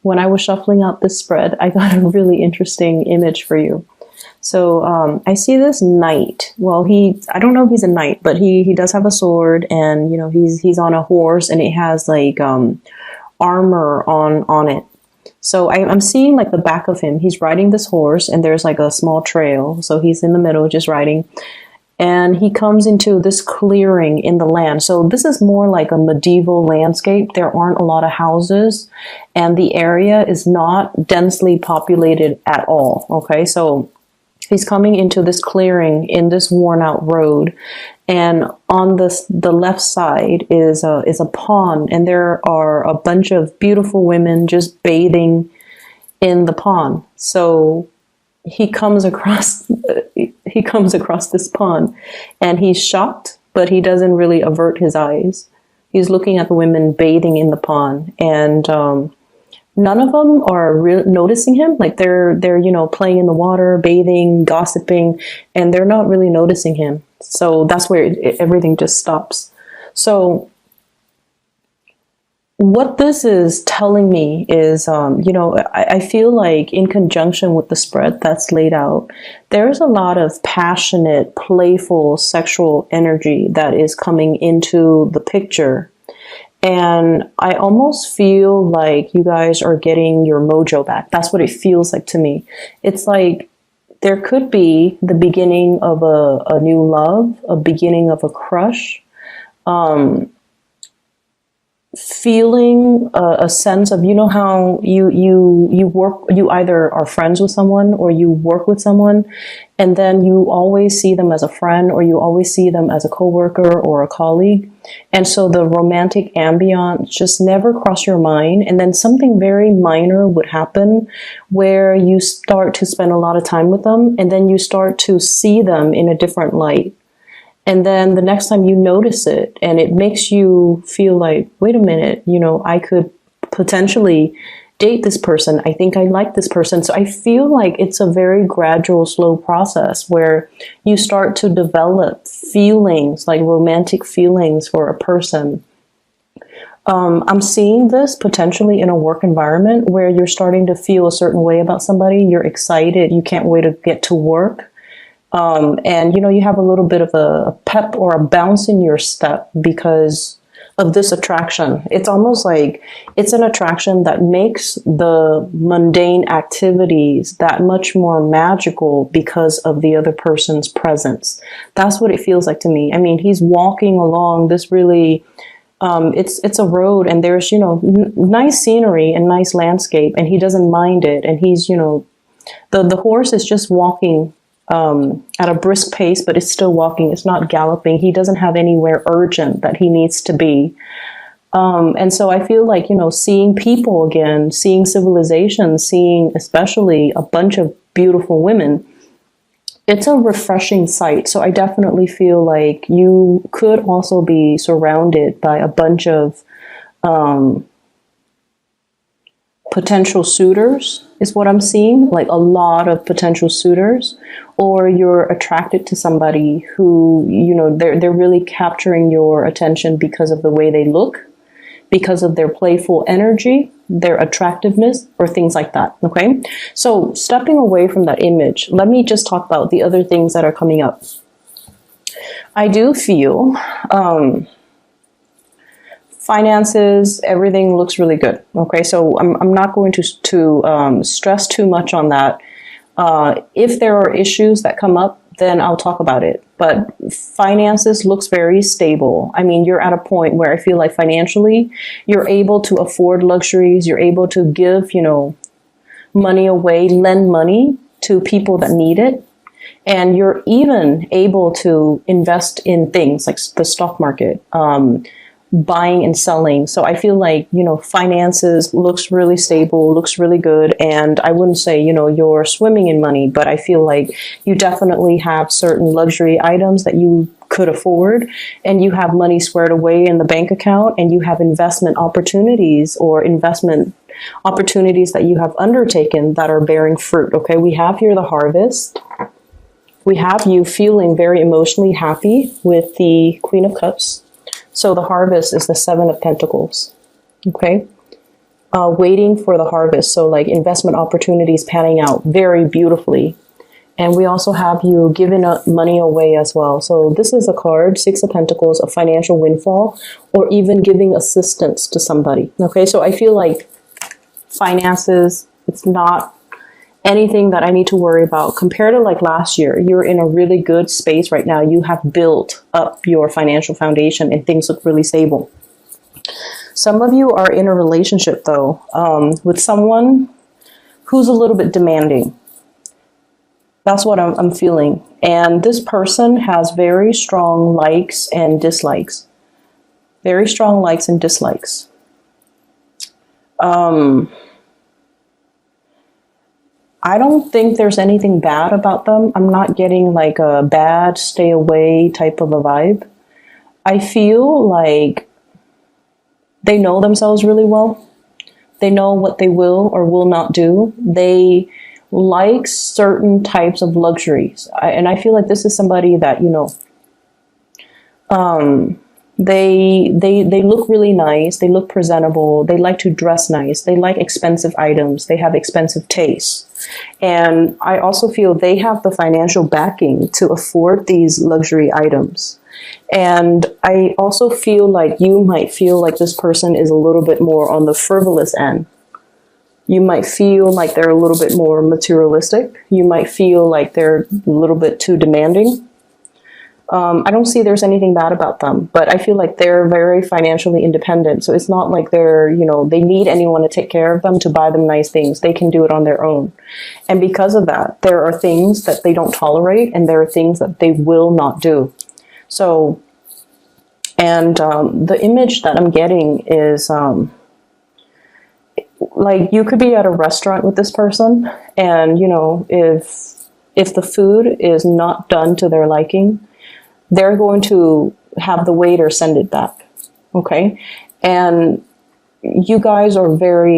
when I was shuffling out this spread, I got a really interesting image for you. So I see this knight. Well, I don't know if he's a knight, but he does have a sword, and he's on a horse, and it has like armor on it. So I'm seeing like the back of him. He's riding this horse, and there's like a small trail. So he's in the middle just riding. And he comes into this clearing in the land. So this is more like a medieval landscape. There aren't a lot of houses, and the area is not densely populated at all. Okay, so he's coming into this clearing in this worn out road. And on the left side is a pond, and there are a bunch of beautiful women just bathing in the pond. So he comes across this pond, and he's shocked, but he doesn't really avert his eyes. He's looking at the women bathing in the pond, and none of them are noticing him. Like they're playing in the water, bathing, gossiping, and they're not really noticing him. So that's where everything just stops. So what this is telling me is, I feel like in conjunction with the spread that's laid out, there's a lot of passionate, playful, sexual energy that is coming into the picture. And I almost feel like you guys are getting your mojo back. That's what it feels like to me. It's like there could be the beginning of a new love, a beginning of a crush, feeling a sense of, how you either are friends with someone or you work with someone, and then you always see them as a friend, or you always see them as a coworker or a colleague. And so the romantic ambiance just never crossed your mind. And then something very minor would happen where you start to spend a lot of time with them, and then you start to see them in a different light. And then the next time you notice it, and it makes you feel like, wait a minute, I could potentially date this person. I think I like this person. So I feel like it's a very gradual, slow process where you start to develop feelings, like romantic feelings for a person. I'm seeing this potentially in a work environment where you're starting to feel a certain way about somebody. You're excited. You can't wait to get to work. And you have a little bit of a pep or a bounce in your step because of this attraction. It's almost like it's an attraction that makes the mundane activities that much more magical because of the other person's presence. That's what it feels like to me. I mean, he's walking along this really, it's a road, and there's, nice scenery and nice landscape, and he doesn't mind it. And he's, the horse is just walking at a brisk pace, but it's still walking. It's not galloping. He doesn't have anywhere urgent that he needs to be. And so I feel like, seeing people again, seeing civilization, seeing especially a bunch of beautiful women, it's a refreshing sight. So I definitely feel like you could also be surrounded by a bunch of potential suitors is what I'm seeing, like a lot of potential suitors, or you're attracted to somebody who, they're really capturing your attention because of the way they look, because of their playful energy, their attractiveness, or things like that. Okay. So stepping away from that image, let me just talk about the other things that are coming up. I do feel, finances, everything looks really good. Okay, so I'm not going to stress too much on that. If there are issues that come up, then I'll talk about it. But finances looks very stable. I mean, you're at a point where I feel like financially, you're able to afford luxuries. You're able to give, money away, lend money to people that need it. And you're even able to invest in things like the stock market, buying and selling. So I feel like, finances looks really stable, looks really good. And I wouldn't say, you're swimming in money, but I feel like you definitely have certain luxury items that you could afford, and you have money squared away in the bank account, and you have investment opportunities that you have undertaken that are bearing fruit. Okay. We have here the harvest. We have you feeling very emotionally happy with the Queen of Cups. So the harvest is the Seven of Pentacles, okay? waiting for the harvest. So like investment opportunities panning out very beautifully. And we also have you giving money away as well. So this is a card, Six of Pentacles, a financial windfall, or even giving assistance to somebody. Okay, so I feel like finances, it's not anything that I need to worry about. Compared to like last year, you're in a really good space right now. You have built up your financial foundation and things look really stable. Some of you are in a relationship though, with someone who's a little bit demanding. That's what I'm feeling. And this person has very strong likes and dislikes. Very strong likes and dislikes. I don't think there's anything bad about them. I'm not getting like a bad stay away type of a vibe. I feel like they know themselves really well. They know what they will or will not do. They like certain types of luxuries. And I feel like this is somebody that, you know, they look really nice. They look presentable. They like to dress nice. They like expensive items. They have expensive tastes. And I also feel they have the financial backing to afford these luxury items. And I also feel like you might feel like this person is a little bit more on the frivolous end. You might feel like they're a little bit more materialistic. You might feel like they're a little bit too demanding. I don't see there's anything bad about them, but I feel like they're very financially independent. So it's not like they're, you know, they need anyone to take care of them, to buy them nice things. They can do it on their own. And because of that, there are things that they don't tolerate and there are things that they will not do. So, and the image that I'm getting is, like you could be at a restaurant with this person and, you know, if the food is not done to their liking, they're going to have the waiter send it back. Okay. And you guys are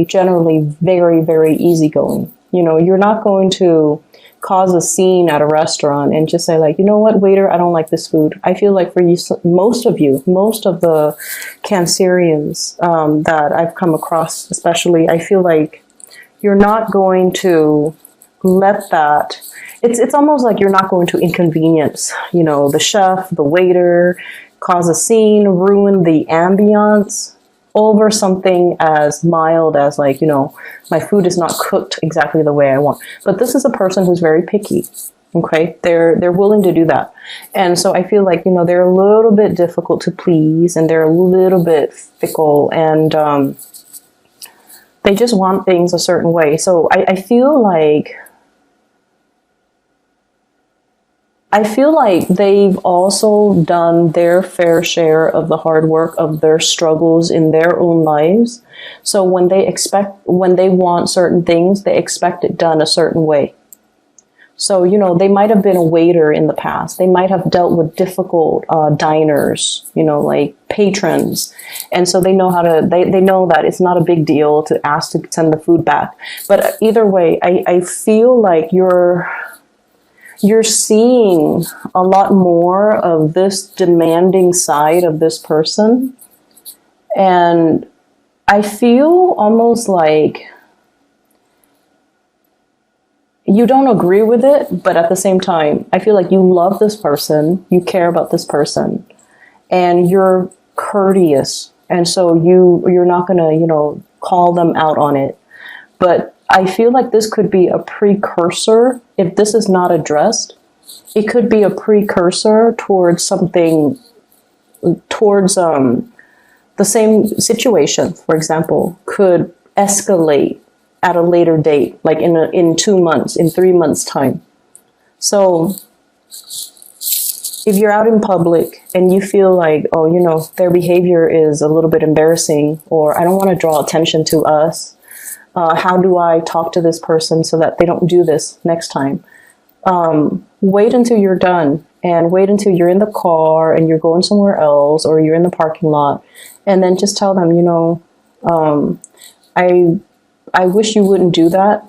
generally very, very easygoing. You know, you're not going to cause a scene at a restaurant and just say like, you know what, waiter, I don't like this food. I feel like for you, most of the Cancerians that I've come across, especially, I feel like you're not going to let that, it's almost like you're not going to inconvenience, you know, the chef, the waiter, cause a scene, ruin the ambiance over something as mild as like, you know, my food is not cooked exactly the way I want. But this is a person who's very picky. Okay, they're willing to do that. And so I feel like, you know, they're a little bit difficult to please and they're a little bit fickle and they just want things a certain way. So I feel like they've also done their fair share of the hard work of their struggles in their own lives. So when they want certain things, they expect it done a certain way. So, you know, they might have been a waiter in the past. They might have dealt with difficult diners, you know, like patrons. And so they know they know that it's not a big deal to ask to send the food back. But either way, I feel like you're seeing a lot more of this demanding side of this person. And I feel almost like you don't agree with it, but at the same time, I feel like you love this person, you care about this person, and you're courteous. And so you're not going to, you know, call them out on it. But I feel like this could be a precursor. If this is not addressed, it could be a precursor towards something, towards the same situation, for example, could escalate at a later date, like in 2 months, in 3 months' time. So if you're out in public and you feel like, oh, you know, their behavior is a little bit embarrassing, or I don't want to draw attention to us, how do I talk to this person so that they don't do this next time? Wait until you're done and wait until you're in the car and you're going somewhere else or you're in the parking lot, and then just tell them, you know, I wish you wouldn't do that.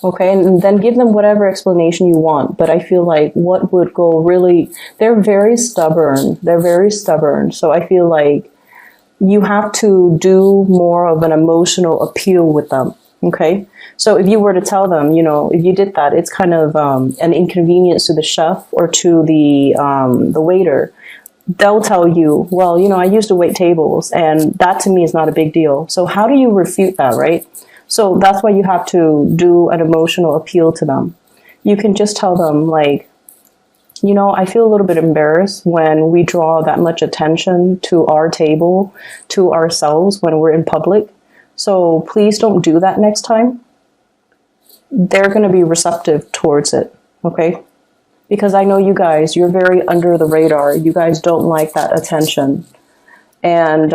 Okay, and then give them whatever explanation you want. But I feel like what would go really, they're very stubborn. They're very stubborn. So I feel like you have to do more of an emotional appeal with them. Okay. So if you were to tell them, if you did that, it's kind of an inconvenience to the chef or to the waiter. They'll tell you, well, I used to wait tables, and that to me is not a big deal. So how do you refute that, right? So that's why you have to do an emotional appeal to them. You can just tell them, like, I feel a little bit embarrassed when we draw that much attention to our table, to ourselves when we're in public. So please don't do that next time. They're going to be receptive towards it, okay? Because I know you guys, you're very under the radar. You guys don't like that attention. And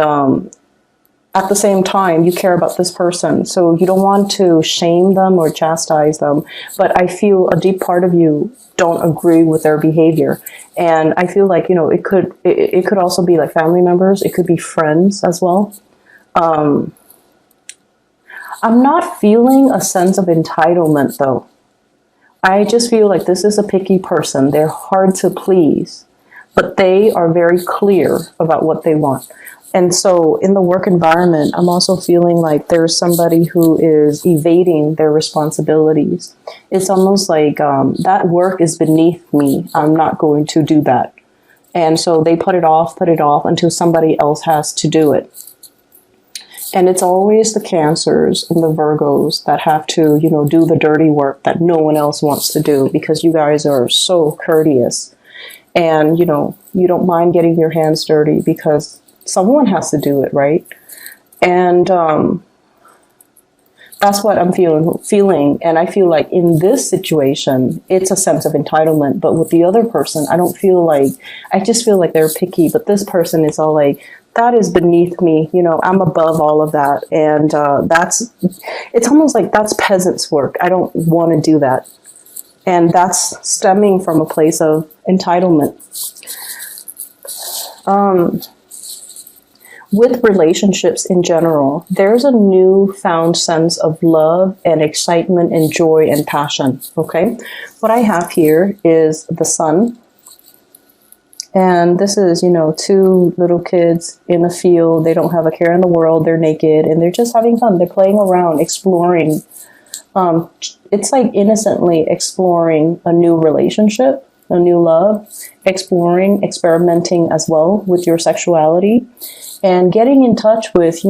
at the same time, you care about this person. So you don't want to shame them or chastise them. But I feel a deep part of you don't agree with their behavior. And I feel like, it could also be like family members. It could be friends as well. I'm not feeling a sense of entitlement, though. I just feel like this is a picky person. They're hard to please, but they are very clear about what they want. And so in the work environment, I'm also feeling like there's somebody who is evading their responsibilities. It's almost like that work is beneath me. I'm not going to do that. And so they put it off until somebody else has to do it. And it's always the Cancers and the Virgos that have to, do the dirty work that no one else wants to do, because you guys are so courteous. And, you don't mind getting your hands dirty because someone has to do it, right? And that's what I'm feeling. And I feel like in this situation, it's a sense of entitlement. But with the other person, I just feel like they're picky. But this person is all like, that is beneath me. I'm above all of that. And it's almost like that's peasants' work. I don't want to do that. And that's stemming from a place of entitlement. With relationships in general, there's a newfound sense of love and excitement and joy and passion. Okay. What I have here is the Sun. And this is, two little kids in a field. They don't have a care in the world. They're naked and they're just having fun. They're playing around, exploring. It's like innocently exploring a new relationship, a new love, experimenting as well with your sexuality and getting in touch with,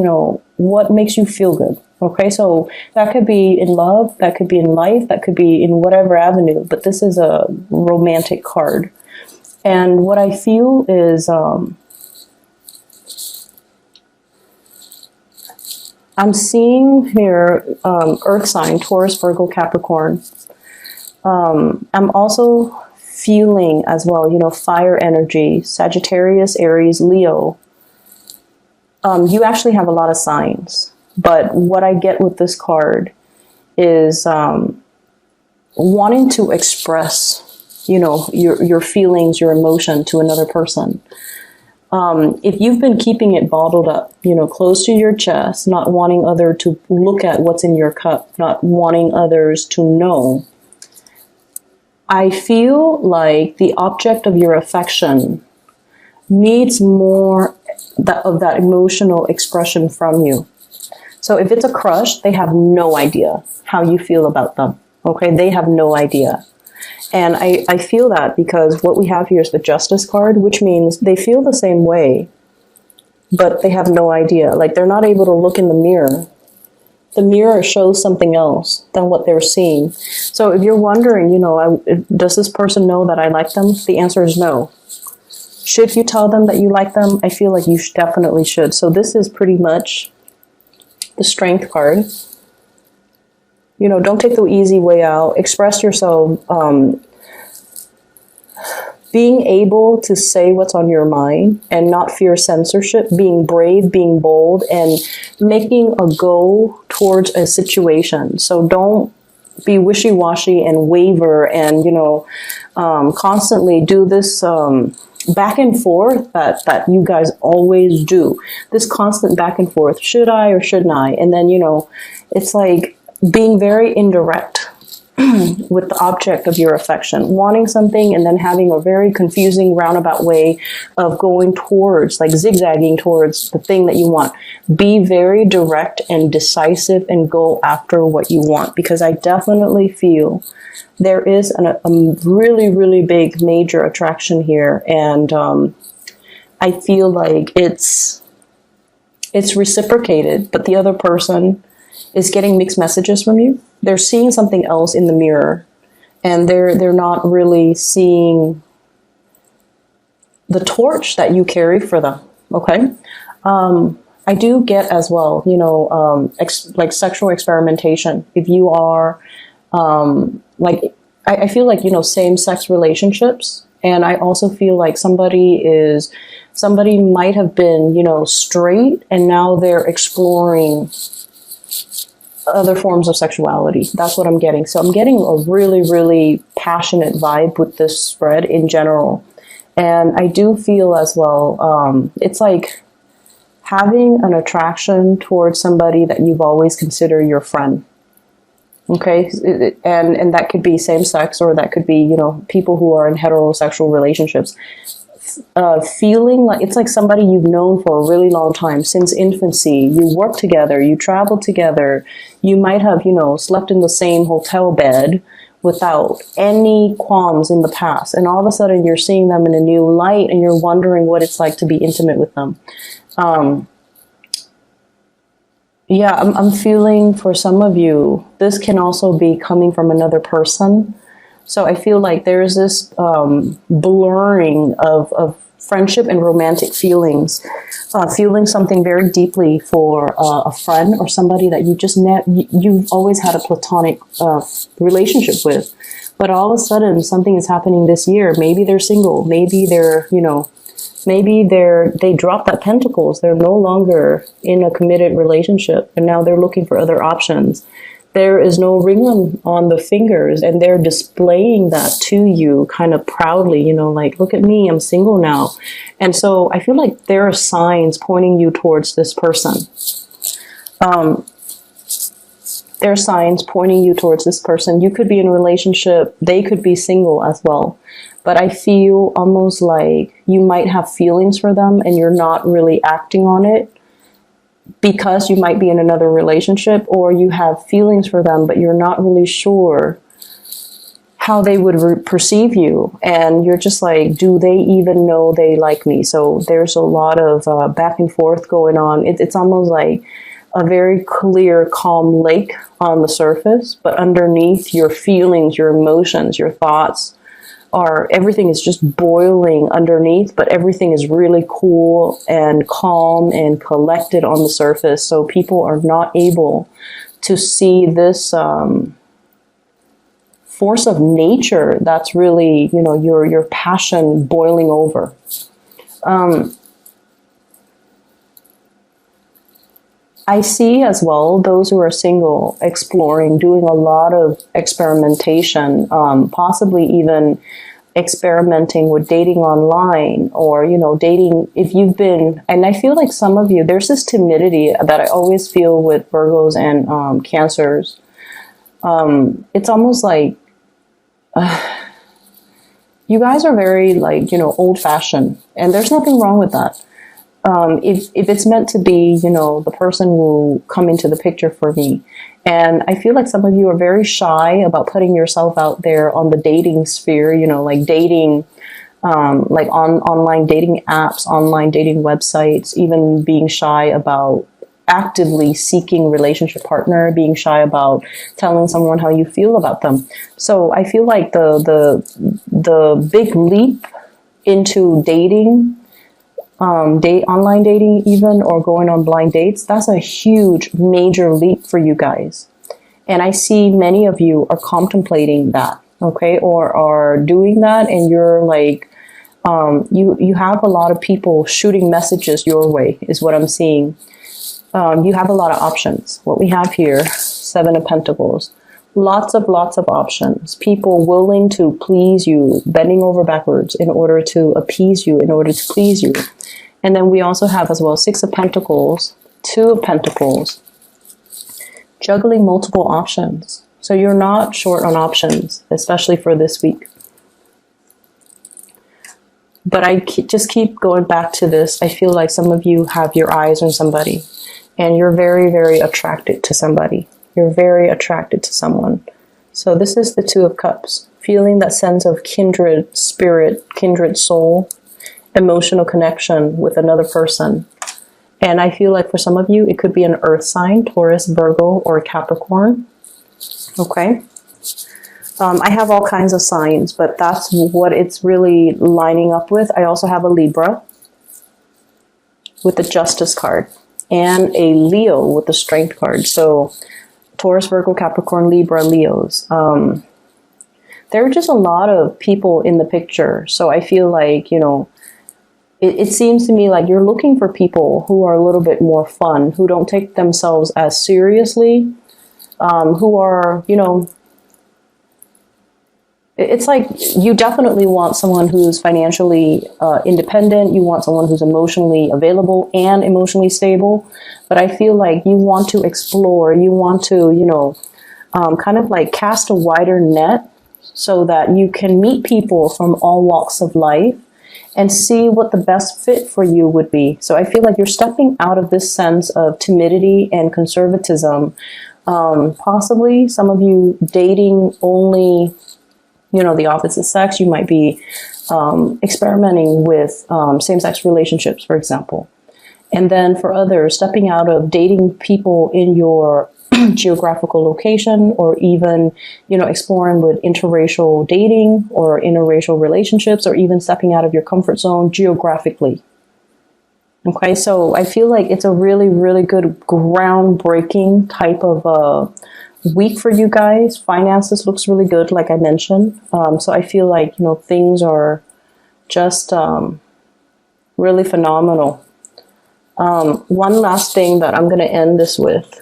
what makes you feel good. Okay, so that could be in love, that could be in life, that could be in whatever avenue, but this is a romantic card. And what I feel is I'm seeing here Earth sign, Taurus, Virgo, Capricorn. I'm also feeling as well, fire energy, Sagittarius, Aries, Leo. You actually have a lot of signs. But what I get with this card is wanting to express your feelings, your emotion to another person. If you've been keeping it bottled up, close to your chest, not wanting others to look at what's in your cup, not wanting others to know, I feel like the object of your affection needs more of that emotional expression from you. So if it's a crush, they have no idea how you feel about them. Okay, they have no idea. And I feel that because what we have here is the Justice card, which means they feel the same way, but they have no idea. Like they're not able to look in the mirror. The mirror shows something else than what they're seeing. So if you're wondering, does this person know that I like them? The answer is no. Should you tell them that you like them? I feel like you definitely should. So this is pretty much the Strength card. Don't take the easy way out. Express yourself. Being able to say what's on your mind and not fear censorship. Being brave, being bold, and making a go towards a situation. So don't be wishy-washy and waver and, constantly do this back and forth that you guys always do. This constant back and forth. Should I or shouldn't I? And then, it's like being very indirect. with the object of your affection, wanting something and then having a very confusing roundabout way of going towards, like zigzagging towards the thing that you want. Be very direct and decisive and go after what you want, because I definitely feel there is a really, really big major attraction here. And I feel like it's reciprocated, but the other person is getting mixed messages from you. They're seeing something else in the mirror, and they're not really seeing the torch that you carry for them. Okay. I do get as well, like sexual experimentation. If you are, I feel like, same-sex relationships. And I also feel like somebody might have been, straight, and now they're exploring other forms of sexuality. That's what I'm getting. So I'm getting a really, really passionate vibe with this spread in general. And I do feel as well, it's like having an attraction towards somebody that you've always considered your friend. Okay. And that could be same sex, or that could be, people who are in heterosexual relationships. Feeling like it's like somebody you've known for a really long time, since infancy. You work together, you travel together, you might have, slept in the same hotel bed without any qualms in the past. And all of a sudden you're seeing them in a new light, and you're wondering what it's like to be intimate with them. I'm feeling for some of you, this can also be coming from another person. So I feel like there's this blurring of friendship and romantic feelings, feeling something very deeply for a friend or somebody that you've always had a platonic relationship with. But all of a sudden something is happening this year. Maybe they're single. Maybe they're, they drop that pentacles. They're no longer in a committed relationship, and now they're looking for other options. There is no ring on the fingers, and they're displaying that to you kind of proudly, like, look at me, I'm single now. And so I feel like there are signs pointing you towards this person. There are signs pointing you towards this person. You could be in a relationship. They could be single as well. But I feel almost like you might have feelings for them, and you're not really acting on it, because you might be in another relationship, or you have feelings for them, but you're not really sure how they would perceive you. And you're just like, do they even know they like me? So there's a lot of back and forth going on. It's almost like a very clear, calm lake on the surface, but underneath, your feelings, your emotions, your thoughts everything is just boiling underneath, but everything is really cool and calm and collected on the surface. So people are not able to see this force of nature that's really, your passion boiling over. I see as well those who are single exploring, doing a lot of experimentation, possibly even experimenting with dating online, or, dating if you've been, and I feel like some of you, there's this timidity that I always feel with Virgos and Cancers. It's almost like you guys are very old fashioned, and there's nothing wrong with that. If it's meant to be, the person will come into the picture for me. And I feel like some of you are very shy about putting yourself out there on the dating sphere, like dating, like on online dating apps, online dating websites, even being shy about actively seeking relationship partner, being shy about telling someone how you feel about them. So I feel like the big leap into dating, online dating even, or going on blind dates, that's a huge, major leap for you guys. And I see many of you are contemplating that, okay, or are doing that, and you're like, you have a lot of people shooting messages your way, is what I'm seeing. You have a lot of options. What we have here, 7 of Pentacles. Lots of options. People willing to please you, bending over backwards in order to appease you, in order to please you. And then we also have as well 6 of Pentacles, 2 of Pentacles, juggling multiple options. So you're not short on options, especially for this week. But just keep going back to this. I feel like some of you have your eyes on somebody and you're very, very attracted to somebody. You're very attracted to someone. So this is the Two of Cups, feeling that sense of kindred spirit, kindred soul, emotional connection with another person. And I feel like for some of you, it could be an earth sign, Taurus, Virgo, or Capricorn. Okay. I have all kinds of signs, but that's what it's really lining up with. I also have a Libra with the Justice card and a Leo with the Strength card. So Taurus, Virgo, Capricorn, Libra, Leos. There are just a lot of people in the picture. So I feel like, you know, it seems to me like you're looking for people who are a little bit more fun, who don't take themselves as seriously, who are, you know, it's like you definitely want someone who's financially independent. You want someone who's emotionally available and emotionally stable. But I feel like you want to explore. You want to, you know, kind of like cast a wider net so that you can meet people from all walks of life and see what the best fit for you would be. So I feel like you're stepping out of this sense of timidity and conservatism. Possibly some of you dating only, you know, the opposite sex. You might be experimenting with same-sex relationships, for example. And then for others, stepping out of dating people in your geographical location, or even, you know, exploring with interracial dating or interracial relationships, or even stepping out of your comfort zone geographically. Okay, so I feel like it's a really, really good groundbreaking type of week for you guys. Finances looks really good, like I mentioned. So I feel like, you know, things are just really phenomenal. One last thing that I'm going to end this with.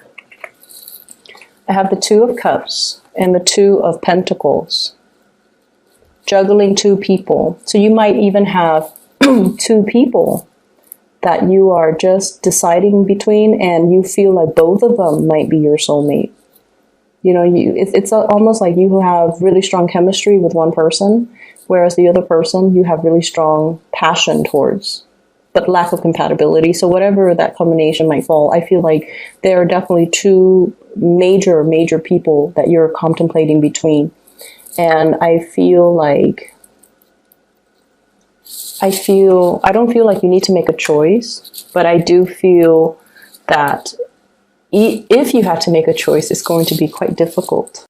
I have the Two of Cups and the Two of Pentacles. Juggling two people. So you might even have two people that you are just deciding between, and you feel like both of them might be your soulmate. You know, it's almost like you have really strong chemistry with one person, whereas the other person you have really strong passion towards, but lack of compatibility. So whatever that combination might fall, I feel like there are definitely two major people that you're contemplating between. And I feel like, I don't feel like you need to make a choice, but I do feel that if you had to make a choice, it's going to be quite difficult.